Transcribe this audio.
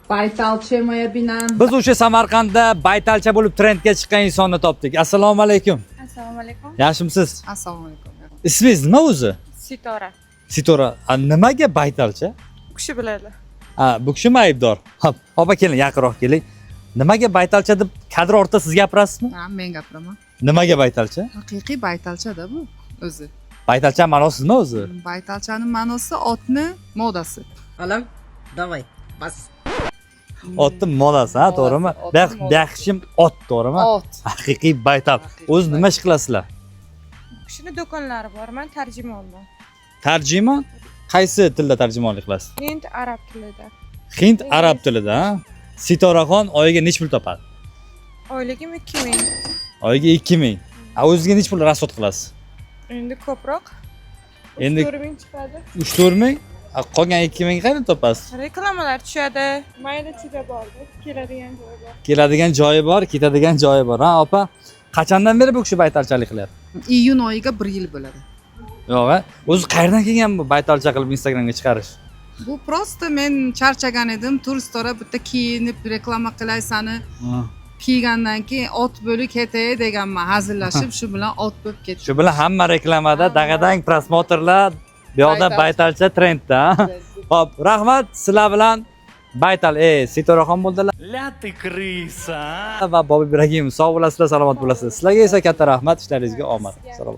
Baytalcha moya binan. Biz o'sha Samarqandda baytalcha bo'lib trendga chiqqan insonni topdik. Assalomu alaykum. Assalomu alaykum. Yaxshimisiz? Assalomu alaykum. Ismingiz nima o'zi? Sitora. Sitora. Nimaga baytalcha? U kishi biladi. Bu kishimi aybdor? Hop, opa keling, yaqinroq keling. Nimaga baytalcha deb kadr ortida siz gapirasizmi? Ha, men gapiraman. Nimaga baytalcha? Haqiqiy baytalcha-da bu o'zi. Baytalcha ma'nosi nima o'zi? Baytalchaning ma'nosi otni modasi. Alam, давай, bas. Otni modasi, ha, to'g'rimi? Baxshim ot, to'g'rimi? Ot. Haqiqiy baytal. O'zi nima ish qilasizlar? U kishini do'konlari bor, men tarjimonman. Tarjimon? Qaysi tilda tarjimonlik qilasiz? Hind arab tilida. Hind arab tilida, ha? Sitoraxon oyiga nech pul topadi? Oyligim 2000. Oyiga 2000. O'zingizga nech pul rasxod qilasiz? Endi ko'proq. Endi 4000 chiqadi. 3-4 ming? Qolgan 2000 qayerdan topasiz? Reklamalar tushadi. Mayli ichida bordi. Keladigan joyi bor. Keladigan joyi bor, ketadigan joyi bor. Ha, opa. Qachondan beri bu kishi baytalchalik qilyapti? Iyun oyiga 1 yil bo'ladi. Yo'q, ha? O'zi qayerdan kelgan bu baytalcha qilib Instagramga chiqarish? Bu prosta men charchagan edim, turistora bitta kiyinib reklama qilay sani kiygandan keyin ot bo'lib ketay deganman, hazillashib shu bilan ot bo'lib ketdi. Shu bilan hamma reklamada dagadang prosmotrlar, bu yoqda baytalcha trendda. Xo'p, rahmat sizlar bilan Baytal, Sitoraxon bo'ldilar. La ты крыса. Va Bobi Ibragimov sog' bo'lasizlar, salomat bo'lasizlar. Sizlarga esa katta rahmat, ishlaringizga omad. Salom.